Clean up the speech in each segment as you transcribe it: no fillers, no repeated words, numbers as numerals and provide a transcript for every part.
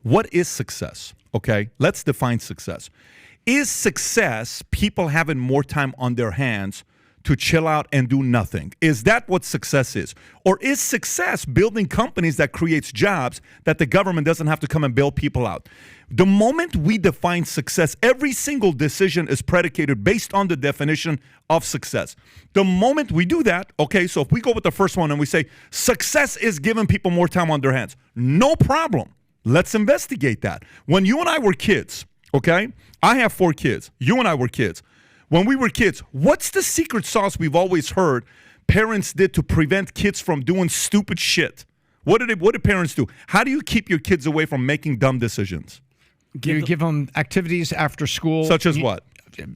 What is success? Okay, let's define success. Is success people having more time on their hands to chill out and do nothing? Is that what success is? Or is success building companies that creates jobs that the government doesn't have to come and bail people out? The moment we define success, every single decision is predicated based on the definition of success. The moment we do that, okay, so if we go with the first one and we say success is giving people more time on their hands, no problem. Let's investigate that. When you and I were kids, okay, I have 4 kids. You and I were kids. When we were kids, what's the secret sauce we've always heard parents did to prevent kids from doing stupid shit? What did parents do? How do you keep your kids away from making dumb decisions? You give them activities after school. Such as what?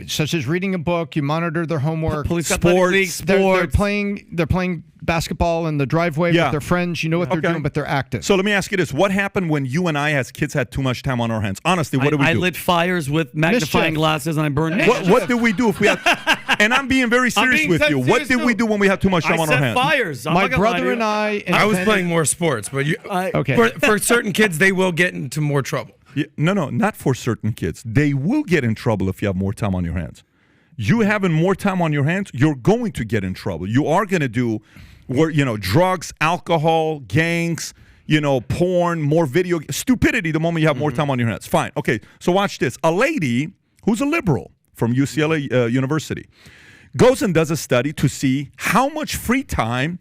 Such as reading a book. You monitor their homework. Sports. They're playing basketball in the driveway with their friends. You know what they're doing, but they're active. So let me ask you this. What happened when you and I as kids had too much time on our hands? Honestly, what did we do? I lit fires with magnifying glasses and I burned What did we do if we had... And I'm being very serious with you. What did we do when we had too much time on our hands? Fires. My brother and I was playing more sports, but for certain kids, they will get into more trouble. Yeah, no, not for certain kids. They will get in trouble if you have more time on your hands. You having more time on your hands, you're going to get in trouble. You are going to do drugs, alcohol, gangs, porn, more video, stupidity the moment you have more time on your hands. Fine. Okay, so watch this. A lady who's a liberal from UCLA University goes and does a study to see how much free time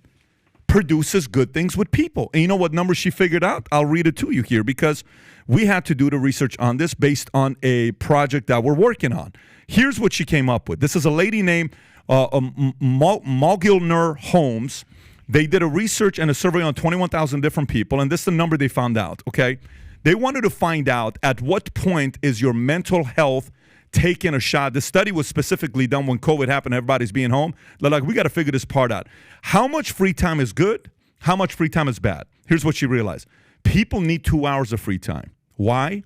produces good things with people. And you know what number she figured out? I'll read it to you here because we had to do the research on this based on a project that we're working on. Here's what she came up with. This is a lady named Mogilner Holmes. They did a research and a survey on 21,000 different people, and this is the number they found out, okay? They wanted to find out at what point is your mental health taking a shot. The study was specifically done when COVID happened, everybody's being home. They're like, we got to figure this part out. How much free time is good? How much free time is bad? Here's what she realized. People need 2 hours of free time. Why?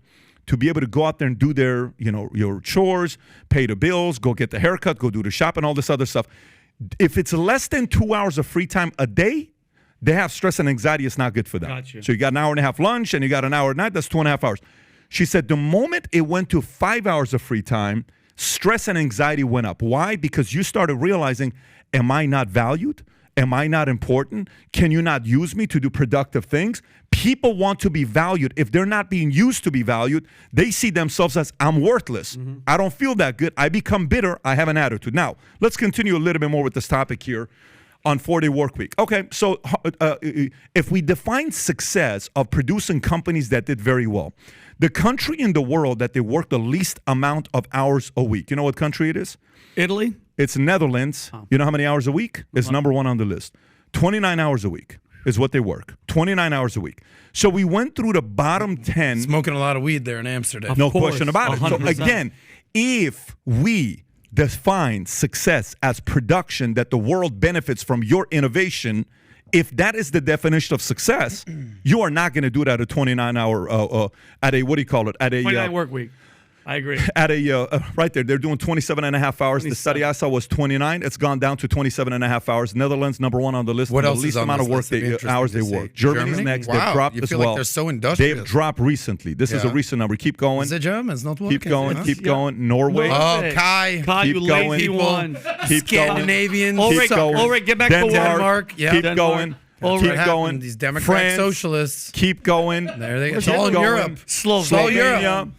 To be able to go out there and do their, your chores, pay the bills, go get the haircut, go do the shop and all this other stuff. If it's less than 2 hours of free time a day, they have stress and anxiety. It's not good for them. Gotcha. So you got an hour and a half lunch and you got an hour at night. That's 2.5 hours. She said the moment it went to 5 hours of free time, stress and anxiety went up. Why? Because you started realizing, am I not valued? Am I not important? Can you not use me to do productive things? People want to be valued. If they're not being used to be valued, they see themselves as, I'm worthless. Mm-hmm. I don't feel that good. I become bitter. I have an attitude. Now, let's continue a little bit more with this topic here on 4-day work week. Okay, so if we define success of producing companies that did very well, the country in the world that they work the least amount of hours a week, you know what country it is? Italy? It's Netherlands. Oh. You know how many hours a week? It's number 1 on the list. 29 hours a week is what they work. 29 hours a week. So we went through the bottom 10. Smoking a lot of weed there in Amsterdam. No question about it. 100%. So again, if we define success as production that the world benefits from your innovation, if that is the definition of success, you are not going to do it at a 29-hour, at a, what do you call it? At a 29 work week. I agree. At a right there, they're doing 27 and a half hours. The study I saw was 29. It's gone down to 27 and a half hours. Netherlands, number 1 on the list. What else the least is on amount of work hours they work. Germany's next. Wow. They've dropped you as feel well. Like they're so industrious. They've dropped recently. This is a recent number. Keep going. The Germans not working. Keep going. Keep going. Norway. Oh, Kai. You lazy one. Keep going. Scandinavians. Keep going. Ulrich, get back to work. Denmark. Yeah. Keep going. Keep going. These Democrat France, socialists. Keep going. There they go. It's Keep all in going. Europe. Slovenia.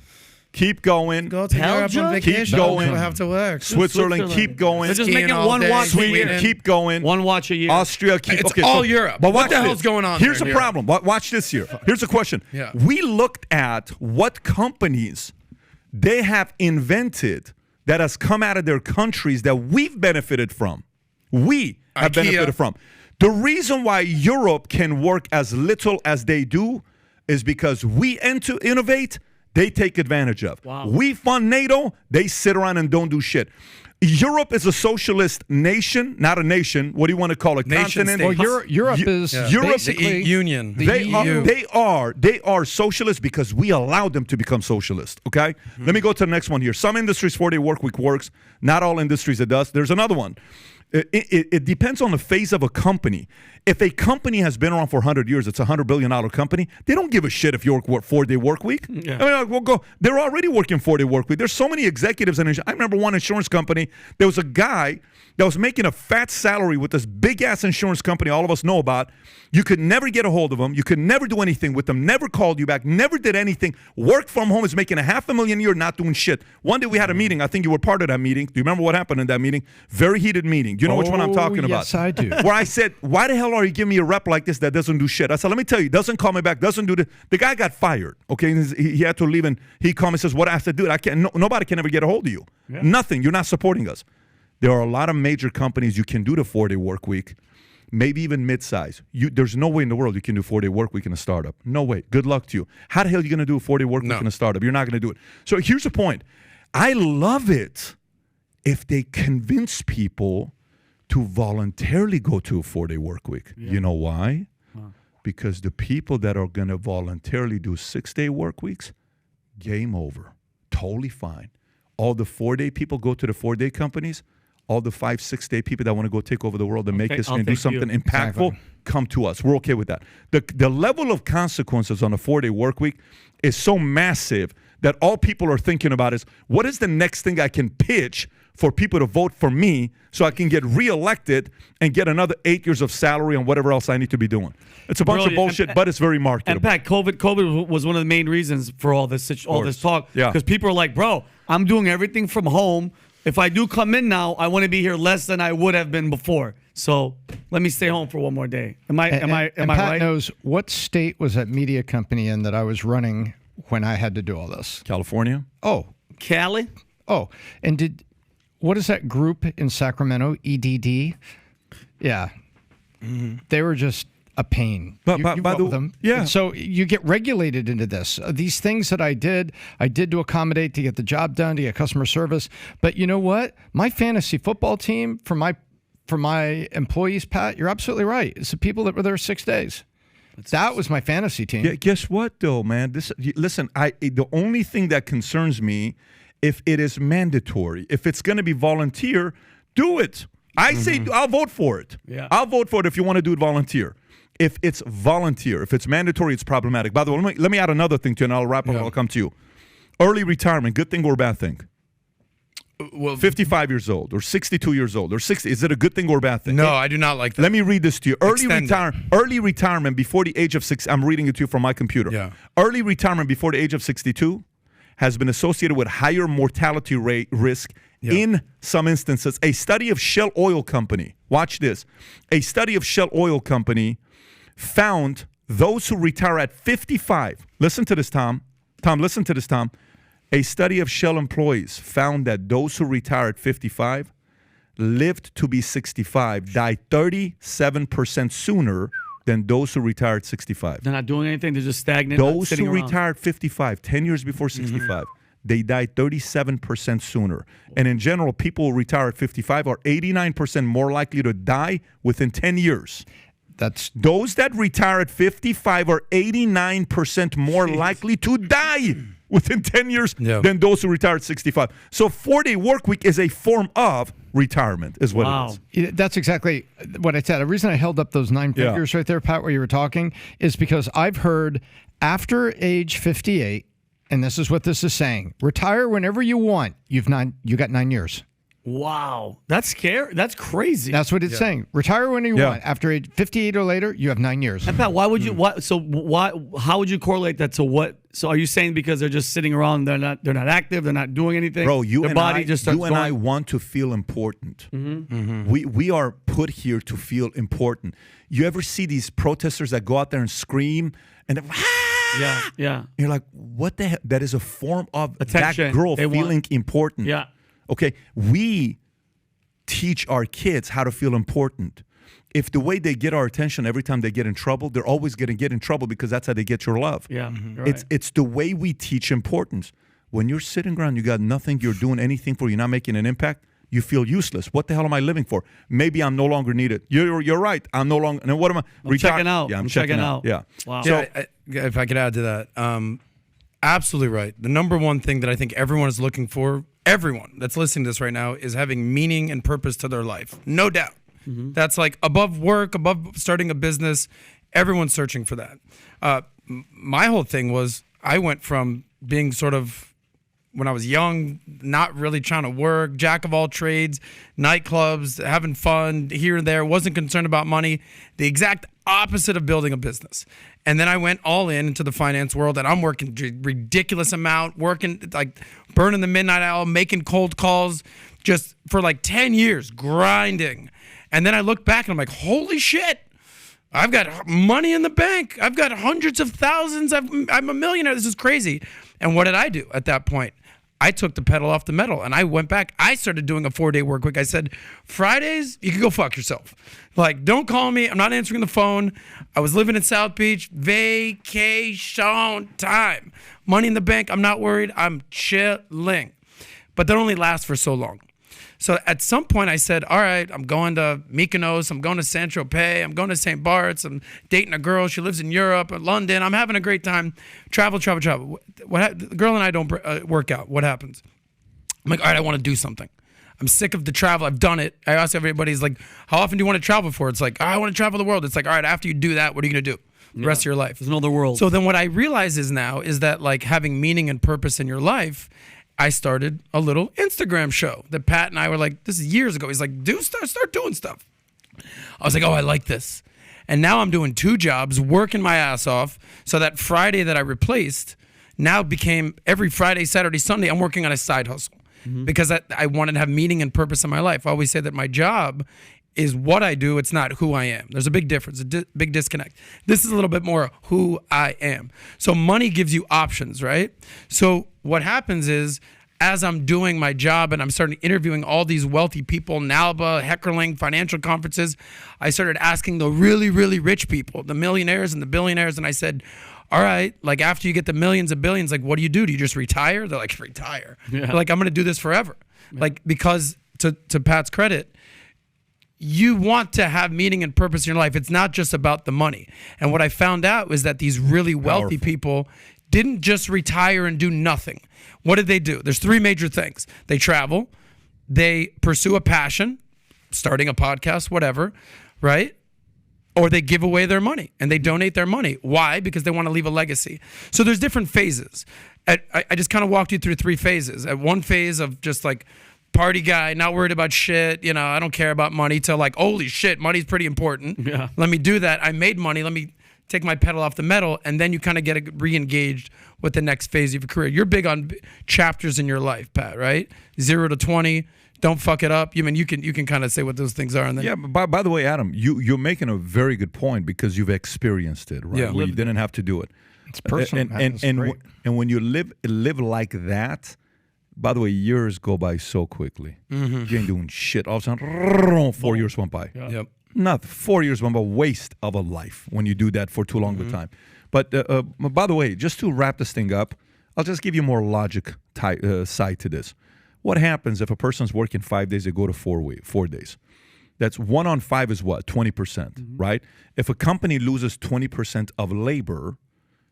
Keep going. Go to Europe on vacation. Keep going. Don't have to work. Switzerland. Keep going. They're just making one watch a year. Sweden. Keep going. One watch a year. Austria. Keep. It's all Europe. But what the hell's going on? Here's the problem. Watch this here. Here's a question. Yeah. We looked at what companies they have invented that has come out of their countries that we've benefited from. We have benefited from. The reason why Europe can work as little as they do is because we innovate, they take advantage of. Wow. We fund NATO, they sit around and don't do shit. Europe is a socialist nation, not a nation. What do you want to call it? Nation Continent? state. Well, Europe is basically the union. They are socialist because we allowed them to become socialist. Okay, Let me go to the next one here. Some industries 4-day work week works. Not all industries it does. There's another one. It depends on the phase of a company. If a company has been around for 100 years, it's a $100 billion company, they don't give a shit if you work 4-day work week. Yeah. I mean, we'll go. They're already working 4-day work week. There's so many executives. I remember one insurance company, there was a guy that was making a fat salary with this big-ass insurance company all of us know about. You could never get a hold of him. You could never do anything with them, never called you back, never did anything. Work from home, is making $500,000 a year, not doing shit. One day we had a meeting. I think you were part of that meeting. Do you remember what happened in that meeting? Very heated meeting. Do you know which one I'm talking about? Yes, I do. Where I said, why the hell are you giving me a rep like this that doesn't do shit? I said, let me tell you, doesn't call me back, doesn't do this. The guy got fired, okay? He had to leave, and he called me and says, what? I said, dude, I can't. Nobody can ever get a hold of you. Yeah. Nothing. You're not supporting us. There are a lot of major companies you can do the 4-day work week, maybe even mid-size. There's no way in the world you can do 4-day work week in a startup. No way. Good luck to you. How the hell are you going to do a 4-day work week in a startup? You're not going to do it. So here's the point. I love it if they convince people to voluntarily go to a 4-day work week. Yeah. You know why? Because the people that are going to voluntarily do 6-day work weeks, game over. Totally fine. All the 4-day people go to the 4-day companies. All the 5-6-day people that want to go take over the world and make this and do something impactful, come to us. We're okay with that. The level of consequences on a 4-day work week is so massive that all people are thinking about is, what is the next thing I can pitch for people to vote for me so I can get reelected and get another 8 years of salary and whatever else I need to be doing? It's a bunch of bullshit, but it's very marketable. And Pat, COVID was one of the main reasons for all this talk. Yeah. Because people are like, bro, I'm doing everything from home. If I do come in now, I want to be here less than I would have been before. So let me stay home for one more day. Am I Pat right? knows what state was that media company in that I was running when I had to do all this. California? Oh. Cali? Oh. And what is that group in Sacramento? EDD? Yeah. Mm-hmm. They were just a pain. But you by the them. Yeah. And so you get regulated into this. These things that I did to accommodate, to get the job done, to get customer service. But you know what? My fantasy football team, for my employees, Pat, you're absolutely right. It's the people that were there 6 days. That was my fantasy team. Yeah, guess what, though, man? Listen, the only thing that concerns me, if it is mandatory, if it's going to be volunteer, do it. I say I'll vote for it. Yeah. I'll vote for it if you want to do it volunteer. If it's volunteer, if it's mandatory, it's problematic. By the way, let me add another thing to you, and I'll wrap up and I'll come to you. Early retirement, good thing or bad thing? Well, 55 years old or 62 years old or 60, is it a good thing or a bad thing? No, I do not like that. Let me read this to you. Early retirement before the age of 6. I'm reading it to you from my computer. Yeah. Early retirement before the age of 62 has been associated with higher mortality rate risk in some instances. A study of Shell Oil Company, watch this. A study of Shell Oil Company found those who retire at 55. Listen to this, Tom. Tom, listen to this, Tom. A study of Shell employees found that those who retire at 55 lived to be 65, died 37% sooner than those who retired at 65. They're not doing anything. They're just stagnant. Those who retired 55, 10 years before 65, they died 37% sooner. And in general, people who retire at 55 are 89% more likely to die within 10 years. That's those that retire at 55 are 89% more likely to die within 10 years than those who retire at 65. So 4-day work week is a form of retirement, is what it is. That's exactly what I said. The reason I held up those 9 figures right there, Pat, where you were talking, is because I've heard after age 58, and this is what this is saying, retire whenever you want. You got 9 years. Wow. That's scary. That's crazy. That's what it's saying. Retire when you want. After age 58 or later, you have 9 years. And Pat, why would you how would you correlate that to what? So are you saying because they're just sitting around, they're not active, they're not doing anything? Bro, you Their and body I just starts I want to feel important. We are put here to feel important. You ever see these protesters that go out there and scream and you're like, what the hell? That is a form of attention. That girl feeling important. Yeah. Okay, we teach our kids how to feel important. If the way they get our attention every time they get in trouble, they're always going to get in trouble because that's how they get your love. Yeah, right. It's the way we teach importance. When you're sitting around, you got nothing, you're doing anything for, you're not making an impact, you feel useless. What the hell am I living for? Maybe I'm no longer needed. You're right. I'm no longer. And what am I? I'm checking out. Yeah, I'm checking out. Yeah. Wow. So, if I could add to that, absolutely right. The number one thing that I think everyone is looking for everyone that's listening to this right now is having meaning and purpose to their life. No doubt. That's like above work, above starting a business. Everyone's searching for that. My whole thing was I went from being sort of, when I was young, not really trying to work, jack of all trades, nightclubs, having fun here and there, wasn't concerned about money, the exact opposite of building a business. And then I went all in into the finance world, and I'm working ridiculous amount, working like burning the midnight oil, making cold calls just for like 10 years, grinding. And then I look back and I'm like, holy shit, I've got money in the bank. I've got hundreds of thousands. I'm a millionaire. This is crazy. And what did I do at that point? I took the pedal off the metal and I went back. I started doing a 4-day work week. I said, Fridays, you can go fuck yourself. Like, don't call me. I'm not answering the phone. I was living in South Beach. Vacation time. Money in the bank. I'm not worried. I'm chilling. But that only lasts for so long. So at some point I said, all right, I'm going to Mykonos, I'm going to Saint-Tropez, I'm going to St. Bart's, I'm dating a girl, she lives in Europe, or London, I'm having a great time. Travel. The girl and I don't work out. What happens? I'm like, all right, I want to do something. I'm sick of the travel. I've done it. I ask everybody's like, how often do you want to travel for? It's like, I want to travel the world. It's like, all right, after you do that, what are you going to do? The rest of your life. There's another world. So then what I realize is now is that like having meaning and purpose in your life, I started a little Instagram show that Pat and I were like, this is years ago. He's like, start doing stuff. I was like, oh, I like this. And now I'm doing 2 jobs, working my ass off. So that Friday that I replaced now became every Friday, Saturday, Sunday, I'm working on a side hustle because I wanted to have meaning and purpose in my life. I always say that my job is what I do. It's not who I am. There's a big difference, big disconnect. This is a little bit more who I am. So money gives you options, right? So what happens is as I'm doing my job and I'm starting interviewing all these wealthy people, NALBA, Heckerling, financial conferences, I started asking the really, really rich people, the millionaires and the billionaires. And I said, all right, like after you get the millions and billions, like what do? Do you just retire? They're like, retire. Yeah. They're like, I'm going to do this forever. Yeah. Like, because to Pat's credit, you want to have meaning and purpose in your life. It's not just about the money. And what I found out was that these really wealthy people didn't just retire and do nothing. What did they do? There's 3 major things. They travel, they pursue a passion, starting a podcast, whatever, right? Or they give away their money and they donate their money. Why? Because they want to leave a legacy. So there's different phases. I just kind of walked you through 3 phases. At one phase of just like, party guy, not worried about shit, you know, I don't care about money, to like, holy shit, money's pretty important. Yeah. Let me do that. I made money. Let me take my pedal off the metal. And then you kind of get re-engaged with the next phase of your career. You're big on chapters in your life, Pat, right? 0 to 20. Don't fuck it up. You can kind of say what those things are. And then yeah, but by the way, Adam, you're making a very good point because you've experienced it, right? Yeah. Where you didn't have to do it. It's personal. And when you live like that, by the way, years go by so quickly. Mm-hmm. You ain't doing shit. All of a sudden, 4 years went by. Yeah. Yep. Not 4 years went by. Waste of a life when you do that for too long of a time. But by the way, just to wrap this thing up, I'll just give you more logic side to this. What happens if a person's working 5 days, they go to 4 days? That's 1 on 5 is what? 20%, right? If a company loses 20% of labor,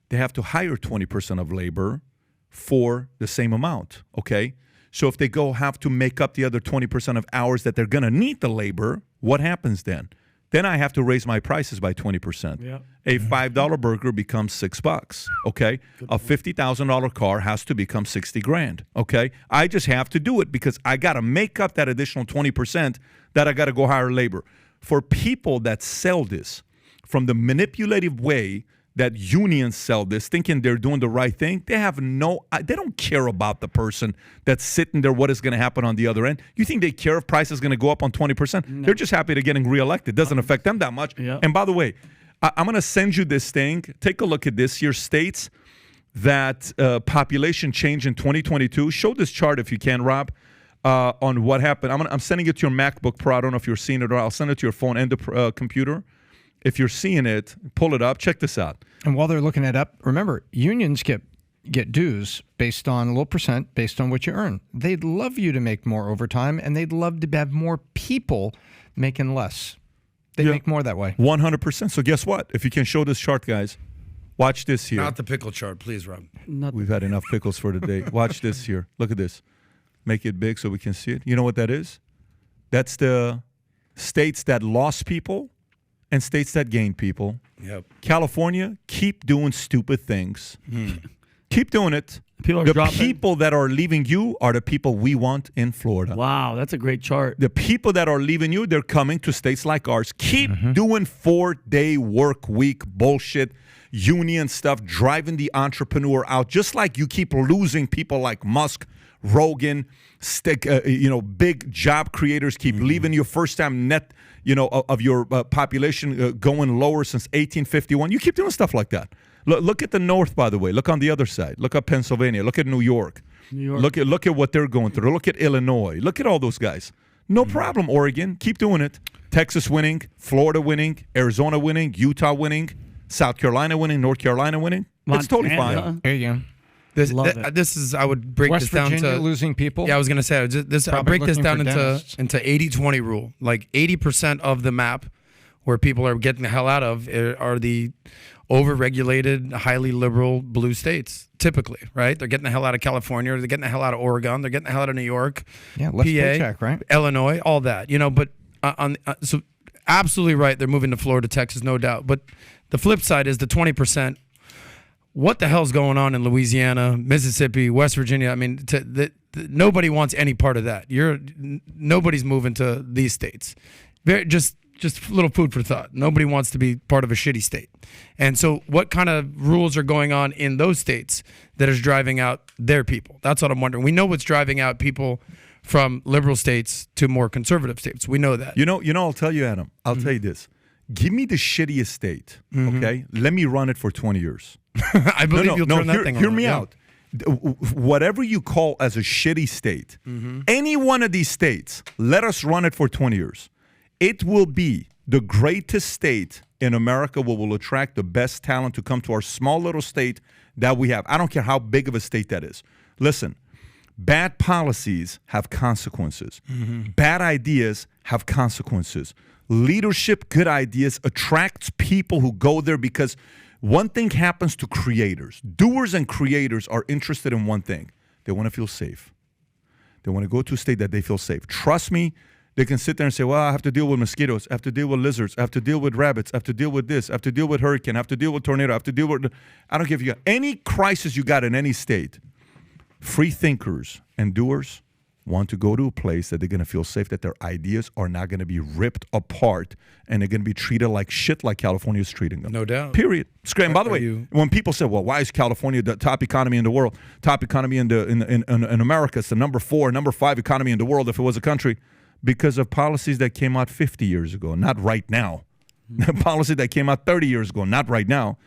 they have to hire 20% of labor for the same amount, okay? So if they have to make up the other 20% of hours that they're going to need the labor, what happens then? Then I have to raise my prices by 20%. Yeah. A $5 burger becomes $6, okay? A $50,000 car has to become $60,000, okay? I just have to do it because I got to make up that additional 20% that I got to go hire labor. For people that sell this from the manipulative way that unions sell this, thinking they're doing the right thing, they don't care about the person that's sitting there, what is going to happen on the other end. You think they care if price is going to go up on 20%? No. They're just happy to getting reelected. Doesn't affect them that much. Yeah. And by the way, I'm going to send you this thing. Take a look at this here. States that population change in 2022. Show this chart if you can, Rob, on what happened. I'm sending it to your MacBook Pro. I don't know if you're seeing it or I'll send it to your phone and the computer. If you're seeing it, pull it up. Check this out. And while they're looking it up, remember, unions get dues based on a little percent, based on what you earn. They'd love you to make more overtime, and they'd love to have more people making less. They make more that way. 100%. So guess what? If you can show this chart, guys, watch this here. Not the pickle chart, please, Rob. We've had enough pickles for today. Watch this here. Look at this. Make it big so we can see it. You know what that is? That's the states that lost people and states that gained people. Yep. California, keep doing stupid things. Keep doing it. People are The dropping. people that are leaving you are the people we want in Florida. Wow, that's a great chart. The people that are leaving you, they're coming to states like ours. Keep doing 4-day work week bullshit, union stuff, driving the entrepreneur out, just like you keep losing people like Musk, Rogan, big job creators keep leaving you. First time net, of your population going lower since 1851. You keep doing stuff like that. Look at the North, by the way. Look on the other side. Look at Pennsylvania. Look at New York. Look at what they're going through. Look at Illinois. Look at all those guys. No problem, Oregon. Keep doing it. Texas winning, Florida winning, Arizona winning, Utah winning, South Carolina winning, North Carolina winning. It's totally fine. There you go. This is I would break West this down Virginia to losing people. Yeah, I was gonna say I'll break this looking down for dentists. into 80-20 rule. Like 80% of the map where people are getting the hell out of are the overregulated, highly liberal blue states. Typically, right? They're getting the hell out of California. They're getting the hell out of Oregon. They're getting the hell out of New York. Yeah, PA, less paycheck, right? Illinois, all that. But so absolutely right. They're moving to Florida, Texas, no doubt. But the flip side is the 20%. What the hell's going on in Louisiana, Mississippi, West Virginia? I mean, nobody wants any part of that. Nobody's moving to these states. Just a little food for thought. Nobody wants to be part of a shitty state. And so what kind of rules are going on in those states that is driving out their people? That's what I'm wondering. We know what's driving out people from liberal states to more conservative states. We know that. I'll tell you, Adam. I'll tell you this. Give me the shittiest state, okay? Let me run it for 20 years. I believe you'll turn that thing on. Hear me out. Whatever you call as a shitty state, any one of these states, let us run it for 20 years. It will be the greatest state in America where we'll attract the best talent to come to our small little state that we have. I don't care how big of a state that is. Listen, bad policies have consequences. Bad ideas have consequences. Leadership, good ideas attracts people who go there because one thing happens to creators. Doers and creators are interested in one thing. They want to feel safe. They want to go to a state that they feel safe. Trust me, they can sit there and say, well, I have to deal with mosquitoes. I have to deal with lizards. I have to deal with rabbits. I have to deal with this. I have to deal with hurricane. I have to deal with tornado. I have to deal with... I don't care if you got any crisis you got in any state. Free thinkers and doers want to go to a place that they're going to feel safe, that their ideas are not going to be ripped apart and they're going to be treated like shit like California is treating them. No doubt. Period. It's great. And by the way, when people say, well, why is California the top economy in the world, top economy in America, it's the number 4, number 5 economy in the world if it was a country, because of policies that came out 50 years ago, not right now. Policy that came out 30 years ago, not right now.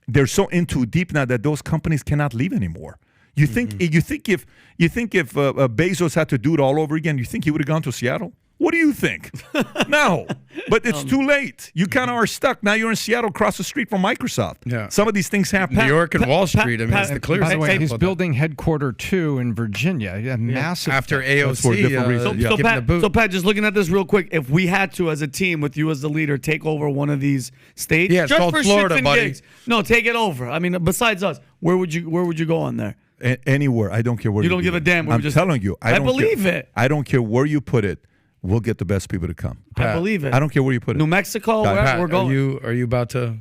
They're so in too deep now that those companies cannot leave anymore. You think if Bezos had to do it all over again, you think he would have gone to Seattle? What do you think? No, but it's too late. You kind of are stuck. Now you're in Seattle, across the street from Microsoft. Yeah. Some of these things happen. New York and Wall Street. I mean, it's the clear. By the way, example he's of building headquarter 2 in Virginia. A massive. after That's for a AOC. different reason. So, giving the boot. Pat, just looking at this real quick, if we had to, as a team, with you as the leader, take over one of these states, Yeah, it's just called for Florida, shits and buddy. gigs. No, take it over. I mean, besides us, where would you go on there? Anywhere. I don't care where You you don't give a damn. I'm telling you. I don't believe care. it. I don't care where you put it. We'll get the best people to come. I believe it. I don't care where you put it. New Mexico, Pat, wherever we're going. Are you about to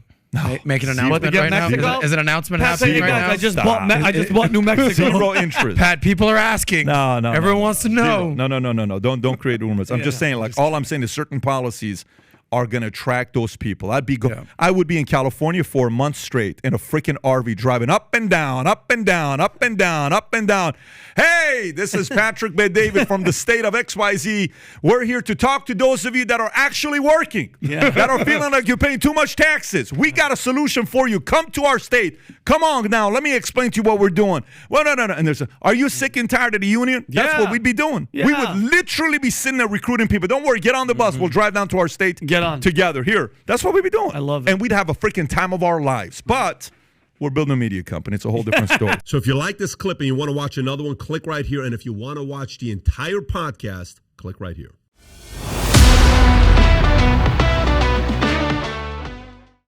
make an What, announcement to get right now? Mexico? Is an announcement Pat, say, happening hey, right guys, now? I just bought New Mexico. Zero interest. Pat, people are asking. No. Everyone wants to know. Zero. No. Don't create rumors. I'm just saying, all I'm saying is certain policies are going to attract those people. I would be in California for a month straight in a freaking RV driving up and down, up and down, up and down, up and down. Hey, this is Patrick Bet-David from the state of XYZ. We're here to talk to those of you that are actually working, that are feeling like you're paying too much taxes. We got a solution for you. Come to our state. Come on now. Let me explain to you what we're doing. Well, no. And are you sick and tired of the union? That's what we'd be doing. Yeah. We would literally be sitting there recruiting people. Don't worry. Get on the bus. We'll drive down to our state. Get on. Together here. That's what we'd be doing. I love it. And we'd have a freaking time of our lives. But we're building a media company. It's a whole different story. So if you like this clip and you want to watch another one, click right here. And if you want to watch the entire podcast, click right here.